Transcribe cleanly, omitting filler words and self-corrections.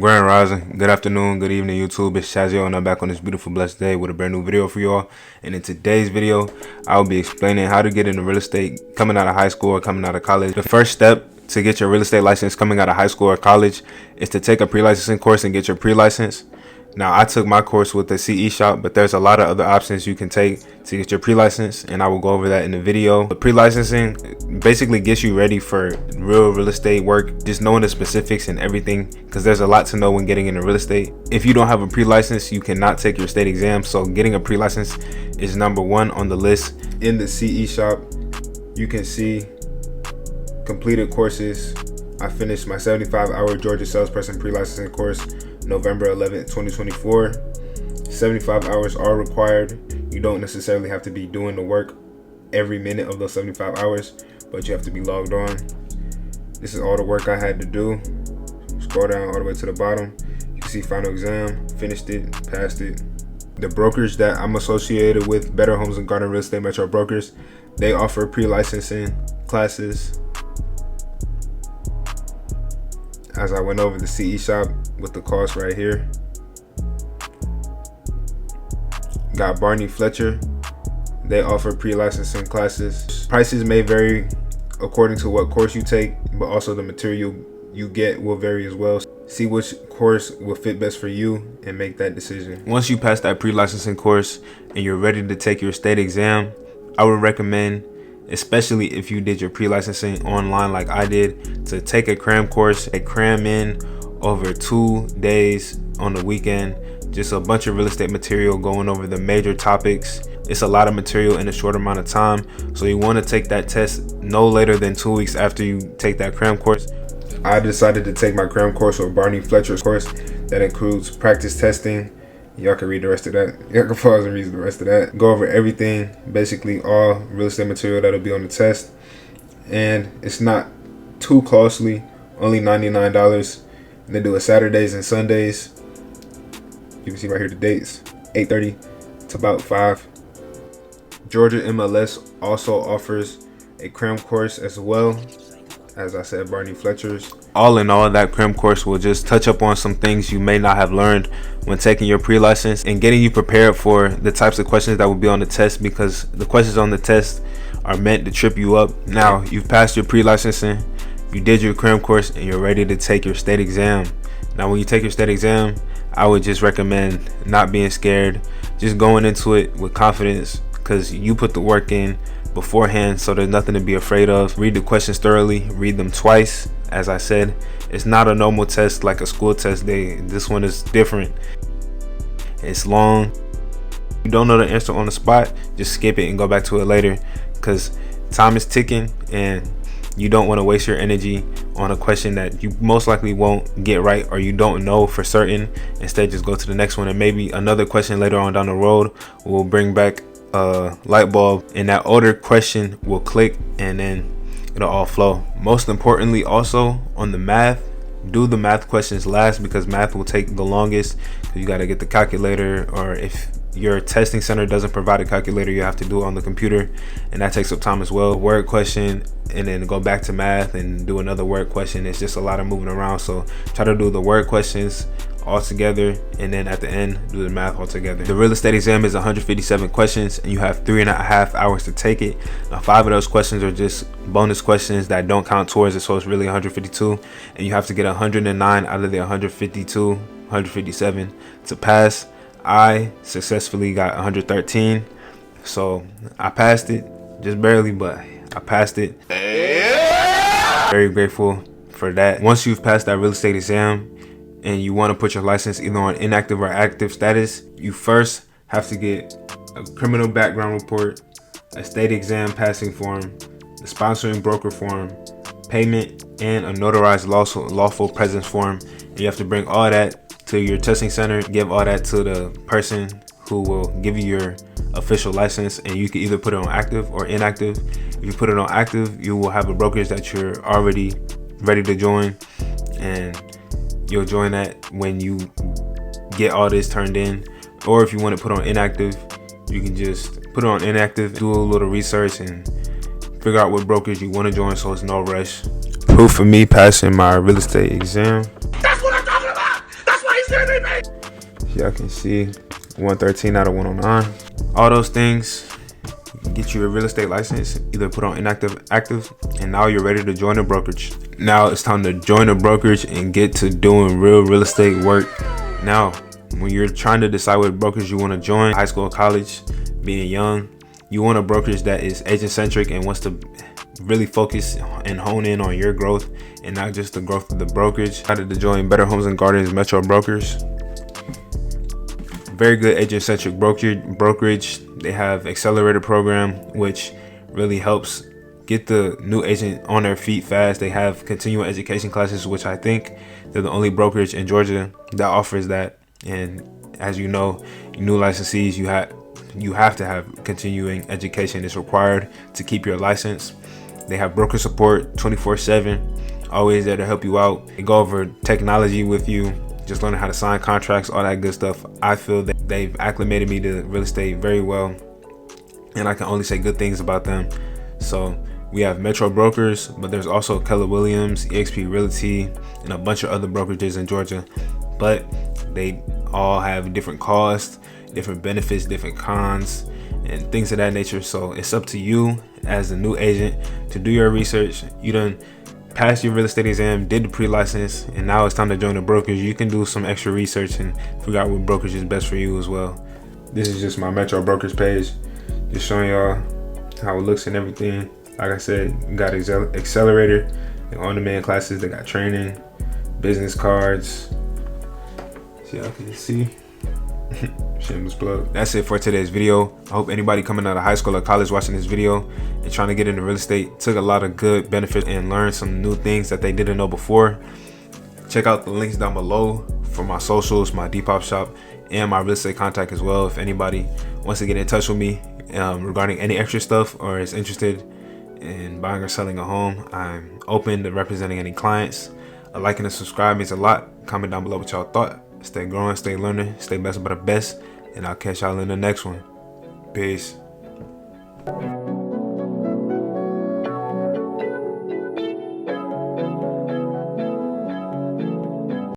Grand Rising, good afternoon, good evening YouTube, it's Shazio and I'm back on this beautiful blessed day with a brand new video for y'all. And in today's video, I'll be explaining how to get into real estate coming out of high school or coming out of college. The first step to get your real estate license coming out of high school or college is to take a pre-licensing course and get your pre-license. Now, I took my course with the CE shop, but there's a lot of other options you can take to get your pre-license, and I will go over that in the video. The pre-licensing basically gets you ready for real estate work, just knowing the specifics and everything, because there's a lot to know when getting into real estate. If you don't have a pre-license, you cannot take your state exam, so getting a pre-license is number one on the list. In the CE shop, you can see completed courses. I finished my 75-hour Georgia salesperson pre-licensing course November 11th, 2024. 75 hours are required. You don't necessarily have to be doing the work every minute of those 75 hours, but you have to be logged on. This is all the work I had to do. Scroll down all the way to the bottom. You can see final exam, finished it, passed it. The brokers that I'm associated with, Better Homes and Garden Real Estate Metro Brokers, they offer pre-licensing classes. As I went over the CE shop with the cost right here. Got Barney Fletcher. They offer pre-licensing classes. Prices may vary according to what course you take, but also the material you get will vary as well. See which course will fit best for you and make that decision. Once you pass that pre-licensing course and you're ready to take your state exam, I would recommend, especially if you did your pre-licensing online like I did, to take a cram course, a cram in over 2 days on the weekend. Just a bunch of real estate material going over the major topics. It's a lot of material in a short amount of time, so you want to take that test no later than 2 weeks after you take that cram course. I decided to take my cram course with Barney Fletcher's course that includes practice testing. Y'all can read the rest of that. Y'all can pause and read the rest of that. Go over everything, basically all real estate material that'll be on the test. And it's not too costly, only $99. And they do it Saturdays and Sundays. You can see right here the dates, 8:30 to about 5. Georgia MLS also offers a cram course as well. As I said, Barney Fletcher's. All in all, that cram course will just touch up on some things you may not have learned when taking your pre-license and getting you prepared for the types of questions that will be on the test, because the questions on the test are meant to trip you up. Now, you've passed your pre-licensing, you did your cram course, and you're ready to take your state exam. Now, when you take your state exam, I would just recommend not being scared, just going into it with confidence, because you put the work in beforehand, so there's nothing to be afraid of. Read the questions thoroughly, read them twice. As I said, it's not a normal test like a school test. This one is different. It's long. You don't know the answer on the spot, just skip it and go back to it later, because time is ticking and you don't want to waste your energy on a question that you most likely won't get right or you don't know for certain. Instead, just go to the next one, and maybe another question later on down the road will bring back a light bulb, and that older question will click, and then it'll all flow. Most importantly, also on the math, do the math questions last, because math will take the longest. You got to get the calculator, or if your testing center doesn't provide a calculator, you have to do it on the computer, and that takes up time as well. Word question, and then go back to math and do another word question. It's just a lot of moving around, so try to do the word questions all together, and then at the end do the math all together. The real estate exam is 157 questions, and you have 3.5 hours to take it. Now, 5 of those questions are just bonus questions that don't count towards it, so it's really 152, and you have to get 109 out of the 157 to pass. I successfully got 113, so I passed it, just barely, but I passed it. Very grateful for that. Once you've passed that real estate exam and you want to put your license either on inactive or active status, you first have to get a criminal background report, a state exam passing form, the sponsoring broker form, payment, and a notarized lawful presence form. And you have to bring all that to your testing center, give all that to the person who will give you your official license, and you can either put it on active or inactive. If you put it on active, you will have a brokerage that you're already ready to join, and you'll join that when you get all this turned in. Or if you want to put on inactive, you can just put it on inactive, do a little research, and figure out what brokerage you want to join, so it's no rush. Proof of me passing my real estate exam. That's what I'm talking about! Y'all can see 113 out of 109. All those things get you a real estate license, either put on inactive, active, and now you're ready to join a brokerage. Now it's time to join a brokerage and get to doing real estate work. Now, when you're trying to decide what brokerage you want to join, high school or college, being young, you want a brokerage that is agent centric and wants to really focus and hone in on your growth and not just the growth of the brokerage. Decided to join Better Homes and Gardens Metro Brokers. Very good agent centric brokerage. They have accelerator program, which really helps get the new agent on their feet fast. They have continuing education classes, which I think they're the only brokerage in Georgia that offers that. And as you know, new licensees, you have to have continuing education. It's required to keep your license. They have broker support 24/7, always there to help you out. They go over technology with you, just learning how to sign contracts, all that good stuff. I feel that they've acclimated me to real estate very well, and I can only say good things about them. So we have Metro Brokers, but there's also Keller Williams, eXp Realty, and a bunch of other brokerages in Georgia. But they all have different costs, different benefits, different cons, and things of that nature. So it's up to you as a new agent to do your research. You done passed your real estate exam, did the pre-license, and now it's time to join the brokerage. You can do some extra research and figure out what brokerage is best for you as well. This is just my Metro Brokers page, just showing y'all how it looks and everything. Like I said, got accelerator and on-demand classes. They got training, business cards. So y'all can see. Shameless plug. That's it for today's video. I hope anybody coming out of high school or college watching this video and trying to get into real estate took a lot of good benefit and learned some new things that they didn't know before. Check out the links down below for my socials, my Depop shop, and my real estate contact as well. If anybody wants to get in touch with me regarding any extra stuff or is interested in buying or selling a home, I'm open to representing any clients. A like and a subscribe means a lot. Comment down below what y'all thought. Stay growing, stay learning, stay blessed by the best, and I'll catch y'all in the next one. Peace.